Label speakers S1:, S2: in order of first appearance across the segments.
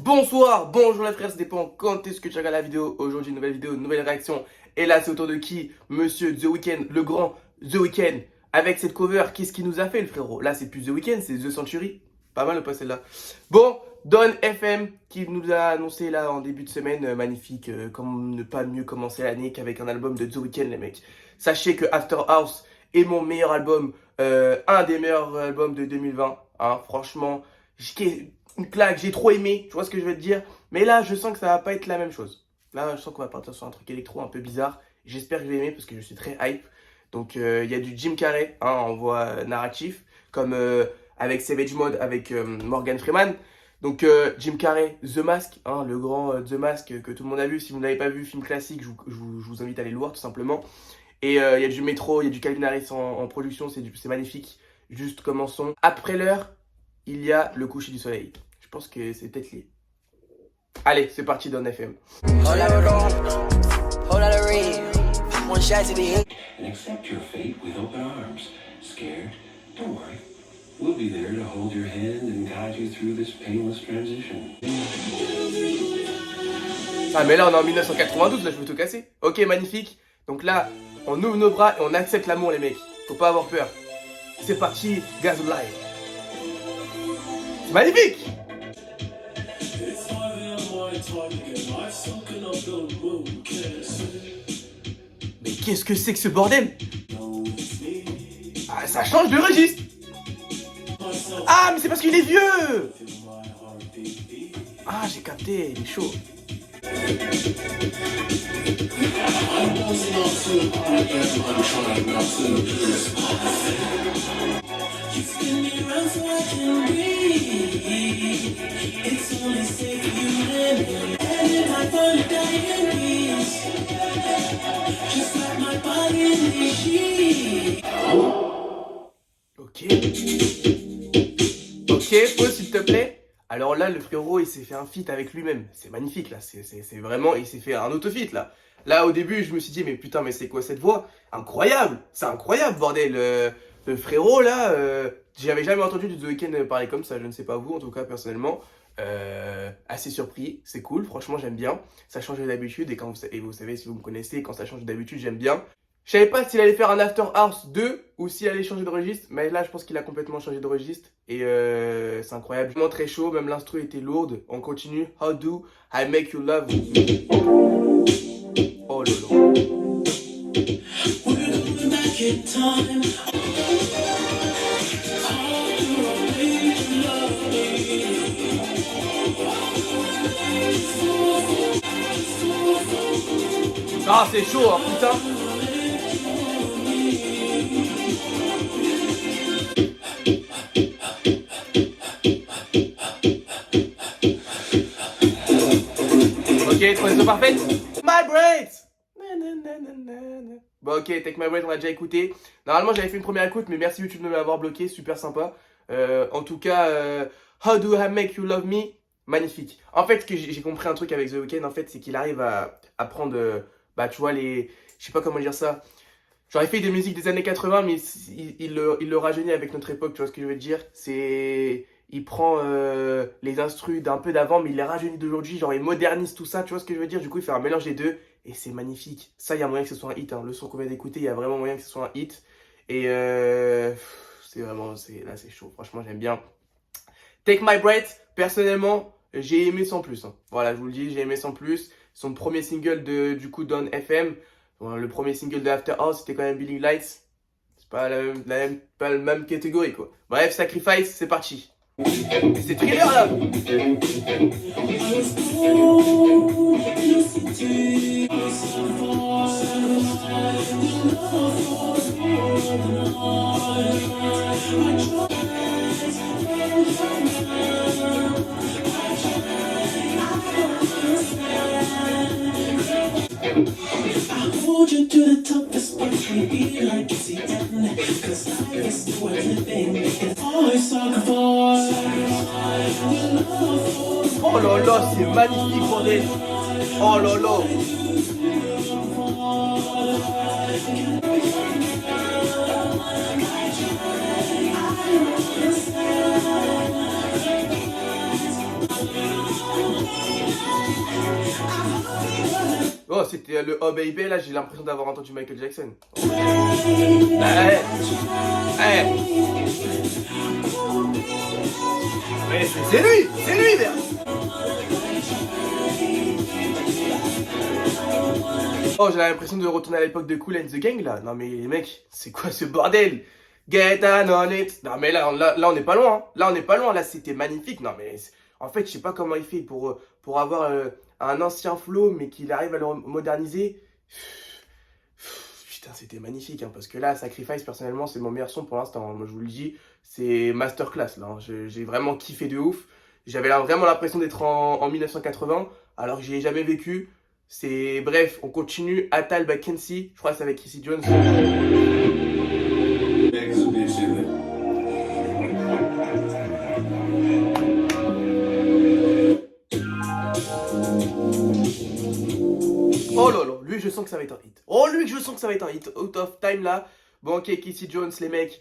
S1: Bonsoir, bonjour les frères, ça dépend quand est-ce que tu regardes la vidéo. Aujourd'hui, nouvelle vidéo, nouvelle réaction. Et là, c'est autour de qui? Monsieur The Weeknd, le grand The Weeknd. Avec cette cover, qu'est-ce qu'il nous a fait le frérot? Là, c'est plus The Weeknd, c'est The Century. Pas mal ou pas celle-là? Bon, Don FM qui nous a annoncé là en début de semaine, magnifique, comme ne pas mieux commencer l'année qu'avec un album de The Weeknd les mecs. Sachez que After Hours est mon meilleur album, un des meilleurs albums de 2020. Hein, franchement, une claque, j'ai trop aimé, tu vois ce que je veux te dire. Mais là, je sens que ça va pas être la même chose. Là, je sens qu'on va partir sur un truc électro un peu bizarre. J'espère que je vais aimer parce que je suis très hype. Donc, il y a du Jim Carrey, hein, en voix narratif, comme avec Savage Mode, avec Morgan Freeman. Donc, Jim Carrey, The Mask, hein, le grand The Mask que tout le monde a vu. Si vous ne l'avez pas vu, film classique, je vous invite à aller le voir tout simplement. Et il y a du Métro, il y a du Calvin Harris en production, c'est magnifique. Juste commençons. Après l'heure, il y a le coucher du soleil. Je pense que c'est peut-être lié. Allez, c'est parti dans FM.
S2: And accept your fate with open arms. Scared? Don't worry. We'll be there to hold your hand and guide you through this painless transition.
S1: Ah mais là on est en 1992, là je veux tout casser. Ok, magnifique. Donc là, on ouvre nos bras et on accepte l'amour les mecs. Faut pas avoir peur. C'est parti, Gaz Live. Magnifique. Mais qu'est-ce que c'est que ce bordel? Ah, ça change de registre. Ah, mais c'est parce qu'il est vieux. Ah, j'ai capté, il est chaud. Ok. Ok, pause s'il te plaît. Alors là, le frérot, il s'est fait un feat avec lui-même. C'est magnifique là, c'est vraiment, il s'est fait un auto-feat là. Là, au début, je me suis dit, mais putain, mais c'est quoi cette voix? Incroyable, c'est incroyable, bordel. Le frérot là, j'avais jamais entendu du The Weeknd parler comme ça, je ne sais pas vous, en tout cas, personnellement. Assez surpris, c'est cool, franchement, j'aime bien. Ça change d'habitude et vous savez, si vous me connaissez, quand ça change d'habitude, j'aime bien. Je savais pas s'il allait faire un After Hours 2 ou s'il allait changer de registre, mais là je pense qu'il a complètement changé de registre et c'est incroyable. Vraiment très chaud, même l'instru était lourde. On continue. How do I make you love me? Oh lolo. Ah c'est chaud hein, putain. Ok, transition parfaite. My Breaks. Bon ok, Take My Breath, on l'a déjà écouté. Normalement j'avais fait une première écoute, mais merci YouTube de m'avoir bloqué, super sympa. En tout cas, How Do I Make You Love Me, magnifique. En fait, ce que j'ai compris un truc avec The Weeknd, en fait, c'est qu'il arrive à prendre, bah tu vois, je sais pas comment dire ça. J'aurais fait des musiques des années 80, mais il le rajeunit avec notre époque, tu vois ce que je veux dire? Il prend les instrus d'un peu d'avant, mais il les rajeunit d'aujourd'hui, genre il modernise tout ça, tu vois ce que je veux dire? Du coup, il fait un mélange des deux, et c'est magnifique. Ça, il y a moyen que ce soit un hit, hein. Le son qu'on vient d'écouter, il y a vraiment moyen que ce soit un hit. Et c'est vraiment, là c'est chaud, franchement j'aime bien. Take My Breath, personnellement, j'ai aimé sans plus. Hein. Voilà, je vous le dis, j'ai aimé sans plus. Son premier single du coup Don FM. Bon, le premier single de After Hours, c'était quand même Billy Lights. C'est pas pas la même catégorie quoi. Bref, Sacrifice, c'est parti. C'est Thriller là. Oh là là, c'est magnifique, bordel. Oh là là. Oh, c'était le Oh Baby, là j'ai l'impression d'avoir entendu Michael Jackson. Ouais. Ouais. Mais c'est lui, merde. Oh, j'ai l'impression de retourner à l'époque de Kool and the Gang là. Non mais les mecs, c'est quoi ce bordel? Get on it. Non mais là on n'est pas loin. Hein. Là on n'est pas loin. Là c'était magnifique. Non mais en fait je sais pas comment il fait pour avoir un ancien flow mais qu'il arrive à le moderniser. Putain c'était magnifique hein, parce que là Sacrifice personnellement c'est mon meilleur son pour l'instant. Hein. Moi je vous le dis, c'est masterclass là. Hein. J'ai vraiment kiffé de ouf. J'avais vraiment l'impression d'être en 1980 alors que j'y ai jamais vécu. C'est bref, on continue. Atal Kensi, je crois que c'est avec Chrissy Jones. Oh là là, lui je sens que ça va être un hit. Oh lui je sens que ça va être un hit. Out of time là. Bon ok, Chrissy Jones les mecs,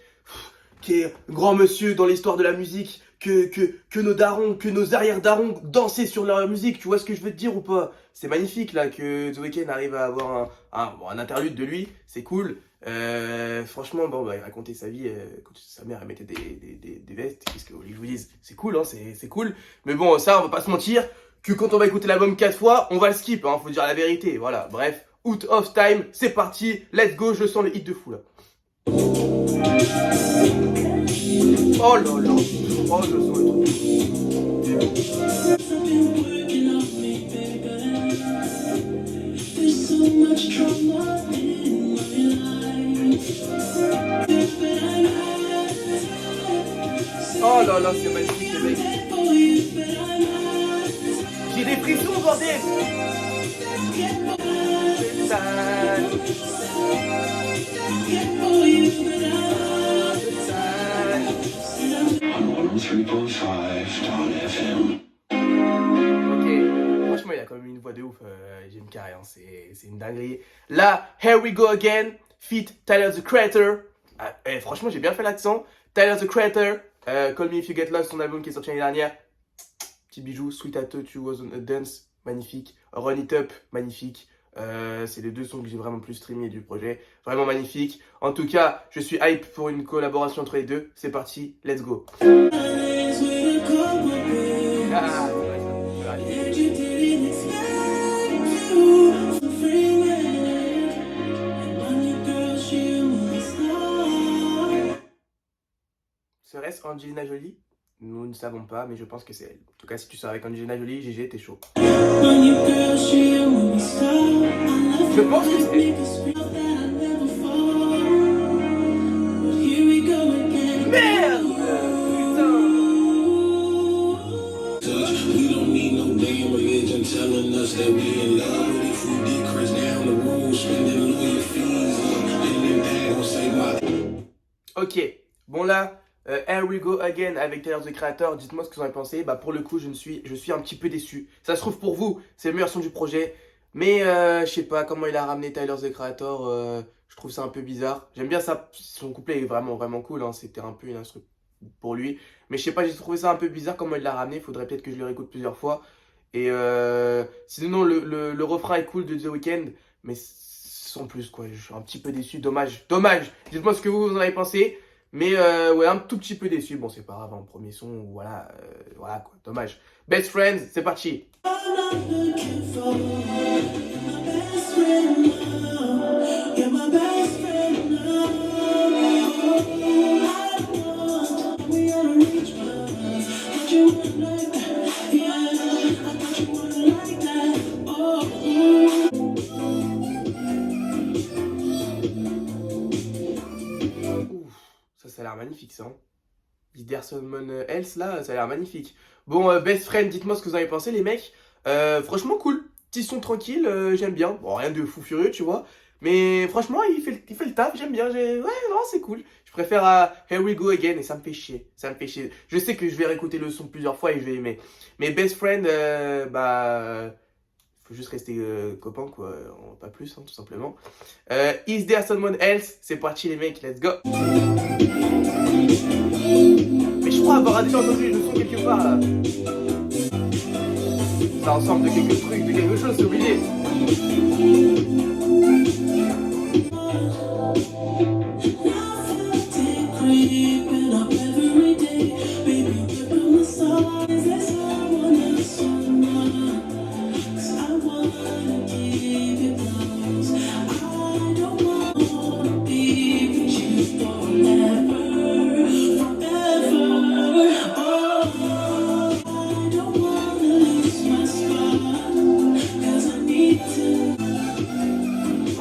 S1: qui est grand monsieur dans l'histoire de la musique, que nos darons, que nos arrière-darons dansaient sur leur musique, tu vois ce que je veux te dire ou pas? C'est magnifique là que The Weeknd arrive à avoir un interlude de lui, c'est cool. Franchement, bon, bah, il racontait sa vie, quand sa mère elle mettait des vestes, qu'est-ce que vous voulez que je vous dise? C'est cool, hein, c'est cool. Mais bon, ça, on va pas se mentir, que quand on va écouter l'album 4 fois, on va le skip, hein, faut dire la vérité, voilà. Bref, Out of Time, c'est parti, let's go, je sens le hit de fou là. Oh là là, oh je sens le truc. Oh là là, c'est magnifique les mecs. J'ai des frissons bordel. Ok, franchement il a quand même une voix de ouf, Jim Carrey, hein. C'est une dinguerie. Là, Here We Go Again, feat Tyler the Creator. Ah, franchement j'ai bien fait l'accent. Tyler the Creator, Call Me If You Get Lost, son album qui est sorti l'année dernière. Petit bijou, Sweet I Thought You Was on a Dance, magnifique. Run It Up, magnifique. C'est les deux sons que j'ai vraiment plus streamé du projet. Vraiment magnifique. En tout cas, je suis hype pour une collaboration entre les deux. C'est parti, let's go. Ah, serait-ce Angelina Jolie? Nous ne savons pas, mais je pense que c'est elle. En tout cas, si tu sors avec Angelina Jolie, GG, t'es chaud. Je pense que c'est elle. Merde! Ok, bon là, Here We Go Again avec Tyler the Creator, dites-moi ce que vous en avez pensé. Bah pour le coup, je suis un petit peu déçu. Ça se trouve pour vous, c'est le meilleur son du projet. Mais je sais pas comment il a ramené Tyler the Creator, je trouve ça un peu bizarre. J'aime bien ça, son couplet est vraiment vraiment cool, hein. C'était un peu une instru pour lui. Mais je sais pas, j'ai trouvé ça un peu bizarre comment il l'a ramené, faudrait peut-être que je le réécoute plusieurs fois. Et sinon le refrain est cool de The Weeknd, mais sans plus quoi, je suis un petit peu déçu, dommage. Dites-moi ce que vous en avez pensé. Mais ouais, un tout petit peu déçu. Bon, c'est pas grave, hein, premier son, voilà, voilà quoi, dommage. Best Friends, c'est parti. Ça a l'air magnifique ça. Hein. Is Someone Else là, ça a l'air magnifique. Bon, Best Friend, dites-moi ce que vous en avez pensé les mecs. Franchement cool, petit son tranquille, j'aime bien. Bon, rien de fou furieux, tu vois. Mais franchement, il fait le taf, j'aime bien. Ouais, non, c'est cool. Je préfère à Here We Go Again et ça me fait chier. Ça me fait chier. Je sais que je vais réécouter le son plusieurs fois et je vais aimer. Mais Best Friend, bah... faut juste rester copains, quoi. Pas plus, hein, tout simplement. Is There Someone Else? C'est parti, les mecs, let's go. Mais je crois avoir déjà entendu le son quelque part, là. ça ressemble de quelque truc, de quelque chose, c'est obligé.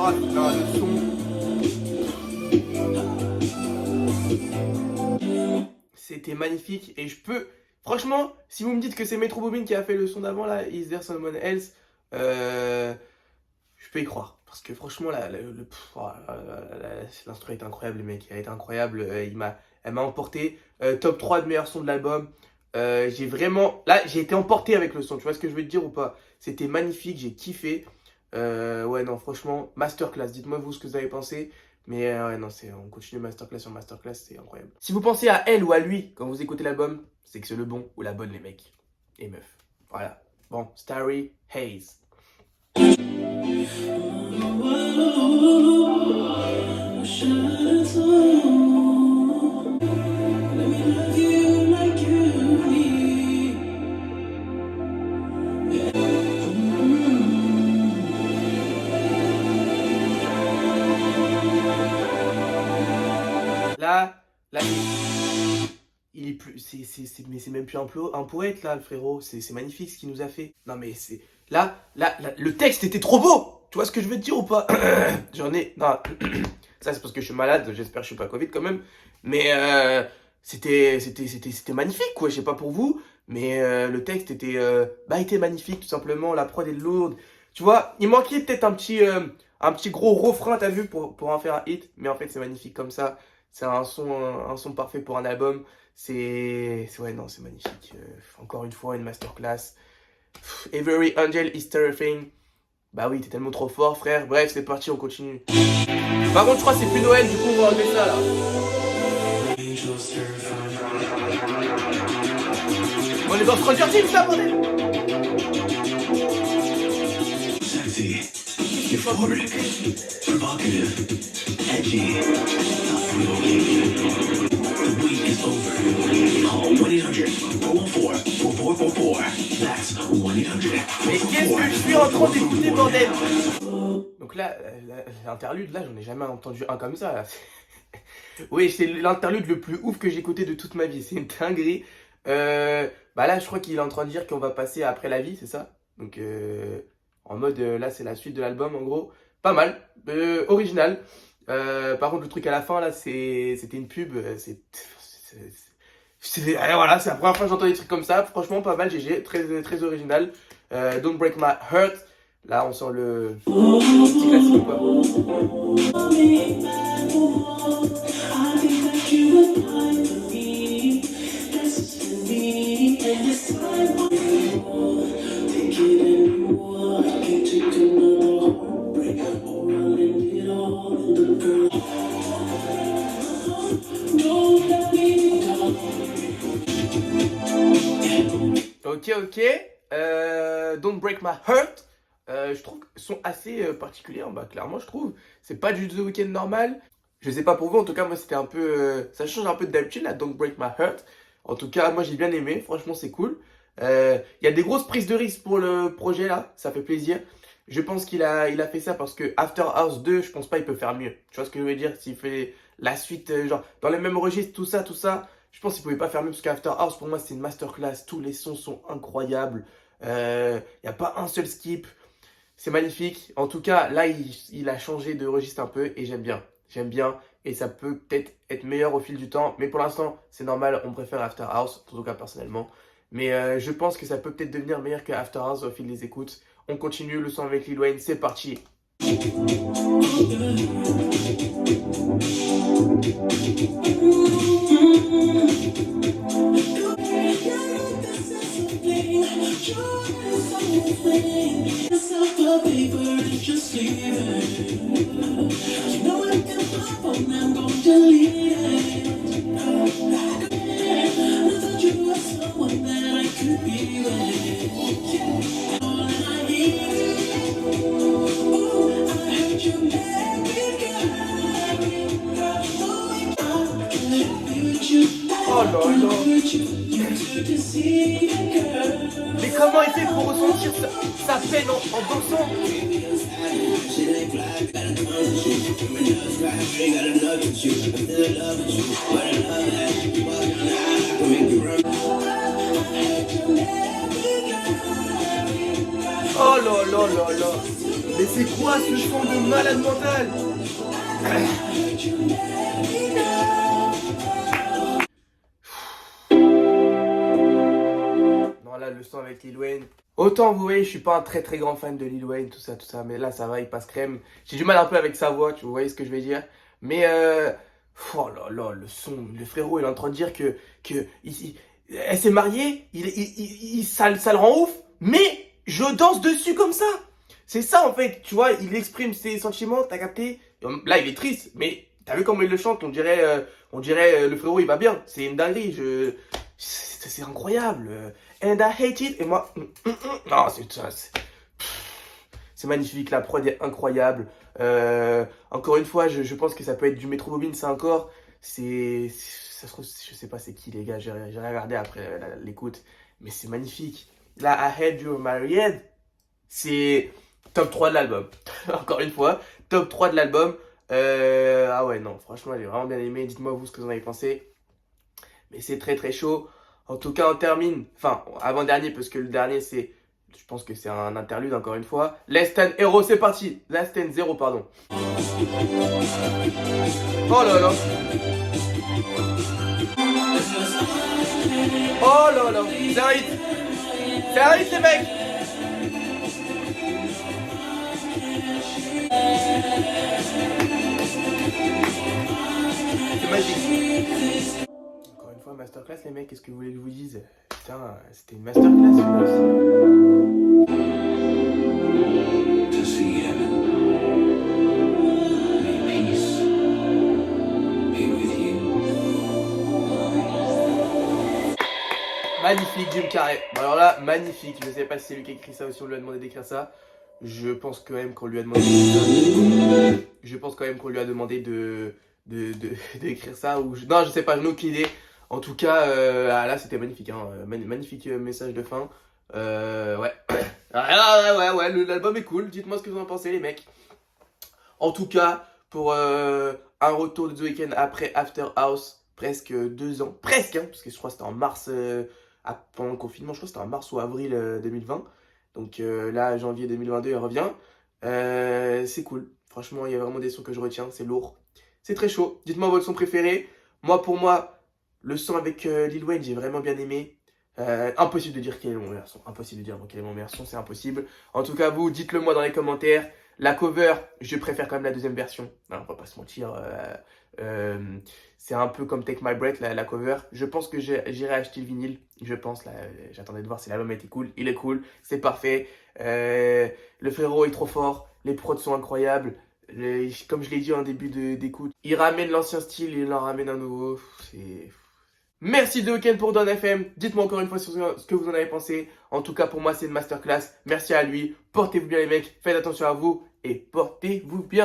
S1: Oh putain, le son. C'était magnifique et je peux... Franchement, si vous me dites que c'est Metro Boomin qui a fait le son d'avant là, Is There Someone Else, je peux y croire. Parce que franchement, l'instru est incroyable, le mec, elle est incroyable. Elle m'a emporté. Top 3 de meilleurs sons de l'album. J'ai vraiment... Là, j'ai été emporté avec le son, tu vois ce que je veux te dire ou pas? C'était magnifique, j'ai kiffé. Ouais, non, franchement, masterclass. Dites-moi vous ce que vous avez pensé. Mais ouais, non, on continue masterclass sur masterclass, c'est incroyable. Si vous pensez à elle ou à lui quand vous écoutez l'album, c'est que c'est le bon ou la bonne, les mecs et meufs. Voilà. Bon, Starry Hayes. Là, il est plus, mais c'est même plus un poète là, le frérot. C'est magnifique ce qu'il nous a fait. Non mais c'est, là, le texte était trop beau. Tu vois ce que je veux te dire ou pas? J'en ai, non, ça c'est parce que je suis malade. J'espère que je suis pas Covid quand même. Mais c'était magnifique quoi. Je sais pas pour vous, mais le texte était magnifique tout simplement. La prod est lourde. Tu vois, il manquait peut-être un petit gros refrain, t'as vu, pour en faire un hit. Mais en fait, c'est magnifique comme ça. C'est un son parfait pour un album. Ouais, non, c'est magnifique. Encore une fois, une masterclass. Every Angel is Terrifying. Bah oui, t'es tellement trop fort, frère. Bref, c'est parti, on continue. Par contre, je crois que c'est plus Noël, du coup, on va enlever ça, là. On est dans Stranger Things, là, bordel.
S2: Sexy, euphoric, provocative, edgy. The week is over. Call 1-800-414-4444. That's 1-800-444.
S1: Mais qu'est-ce que je suis en train d'écouter, bordel? Donc là, l'interlude, là, j'en ai jamais entendu un comme ça, là. Oui, c'est l'interlude le plus ouf que j'ai écouté de toute ma vie. C'est une dinguerie. Bah là, je crois qu'il est en train de dire qu'on va passer après la vie, c'est ça? Donc, en mode, là, c'est la suite de l'album, en gros. Pas mal. Original. Par contre, le truc à la fin, là, c'était une pub. Voilà, c'est la première fois que j'entends des trucs comme ça. Franchement, pas mal, GG. Très, très original. Don't Break My Heart. Là, on sent le petit classique, quoi. Ok. Don't Break My Heart. Je trouve qu'ils sont assez particuliers. Bah, clairement, je trouve. C'est pas du The Weeknd normal. Je sais pas pour vous, en tout cas, moi, c'était un peu... ça change un peu d'habitude, là, Don't Break My Heart. En tout cas, moi, j'ai bien aimé. Franchement, c'est cool. Il y a des grosses prises de risque pour le projet, là. Ça fait plaisir. Je pense qu'il a fait ça parce que After Hours 2, je pense pas il peut faire mieux. Tu vois ce que je veux dire? S'il fait la suite, genre, dans les mêmes registres, tout ça, je pense qu'il pouvait pas faire mieux parce qu'After Hours, pour moi, c'est une masterclass. Tous les sons sont incroyables. Il n'y a pas un seul skip. C'est magnifique. En tout cas, là, il a changé de registre un peu et j'aime bien. J'aime bien et ça peut peut-être être meilleur au fil du temps. Mais pour l'instant, c'est normal, on préfère After Hours, en tout cas personnellement. Mais je pense que ça peut peut-être devenir meilleur que After Hours au fil des écoutes. On continue le son avec Lil Wayne, c'est parti. il fait pour ressentir sa peine en dansant? Oh là là là là. Mais c'est quoi ce son de malade mental? Non, là, le son avec Lil Wayne. Autant, vous voyez, je suis pas un très très grand fan de Lil Wayne, tout ça, mais là, ça va, il passe crème. J'ai du mal un peu avec sa voix, vous voyez ce que je vais dire. Mais, oh là là, le son, le frérot, il est en train de dire elle s'est mariée, ça le rend ouf, mais je danse dessus comme ça. C'est ça, en fait, tu vois, il exprime ses sentiments, t'as capté? Là, il est triste, mais t'as vu comment il le chante? On dirait le frérot, il va bien. C'est une dinguerie, c'est incroyable. And I hate it. Et moi, non, c'est magnifique. La prod est incroyable. Encore une fois, je pense que ça peut être du Metro Boomin, ça encore. Ça se trouve, je sais pas c'est qui les gars. J'ai regardé après l'écoute, mais c'est magnifique. Là, I Had You Married, c'est top 3 de l'album. Encore une fois, top 3 de l'album. Ah ouais, non, franchement, j'ai vraiment bien aimé. Dites-moi vous ce que vous en avez pensé. Mais c'est très très chaud. En tout cas, on termine. Enfin, avant-dernier, parce que le dernier, je pense que c'est un interlude, encore une fois. Less Than Hero, c'est parti. Less Than Zero, pardon. Oh là là. Oh là là. C'est un hit. C'est un hit, les mecs. C'est magique. Encore une fois, masterclass, les mecs, qu'est-ce que vous voulez que je vous dise? Putain, c'était une masterclass, celui-là aussi.
S2: To see heaven. May peace be with you.
S1: Magnifique, Jim Carrey. Bon, alors là, magnifique. Je sais pas si c'est lui qui a écrit ça ou si on lui a demandé d'écrire ça. Je pense quand même qu'on lui a demandé d'écrire ça. Non, je sais pas, je n'ai aucune idée. En tout cas, là, c'était magnifique. Hein. Magnifique message de fin. Ouais. Ouais, l'album est cool. Dites-moi ce que vous en pensez, les mecs. En tout cas, pour un retour de The Weeknd après After House, presque 2 ans. Presque, hein, parce que je crois que c'était en mars, pendant le confinement, je crois que c'était en mars ou avril 2020. Donc là, janvier 2022, il revient. C'est cool. Franchement, il y a vraiment des sons que je retiens. C'est lourd. C'est très chaud. Dites-moi votre son préféré. Pour moi, le son avec Lil Wayne, j'ai vraiment bien aimé. Impossible de dire quel est mon meilleur son. Impossible de dire quel est mon meilleur son, c'est impossible. En tout cas, vous, dites-le moi dans les commentaires. La cover, je préfère quand même la deuxième version. Non, on va pas se mentir. C'est un peu comme Take My Breath, la cover. Je pense que j'irai acheter le vinyle. Je pense, là, j'attendais de voir si l'album était cool. Il est cool, c'est parfait. Le frérot est trop fort. Les prods sont incroyables. Comme je l'ai dit en début d'écoute, il ramène l'ancien style, il en ramène un nouveau. Merci The Weeknd pour Don FM. Dites-moi encore une fois ce que vous en avez pensé. En tout cas, pour moi, c'est une masterclass. Merci à lui. Portez-vous bien, les mecs. Faites attention à vous et portez-vous bien.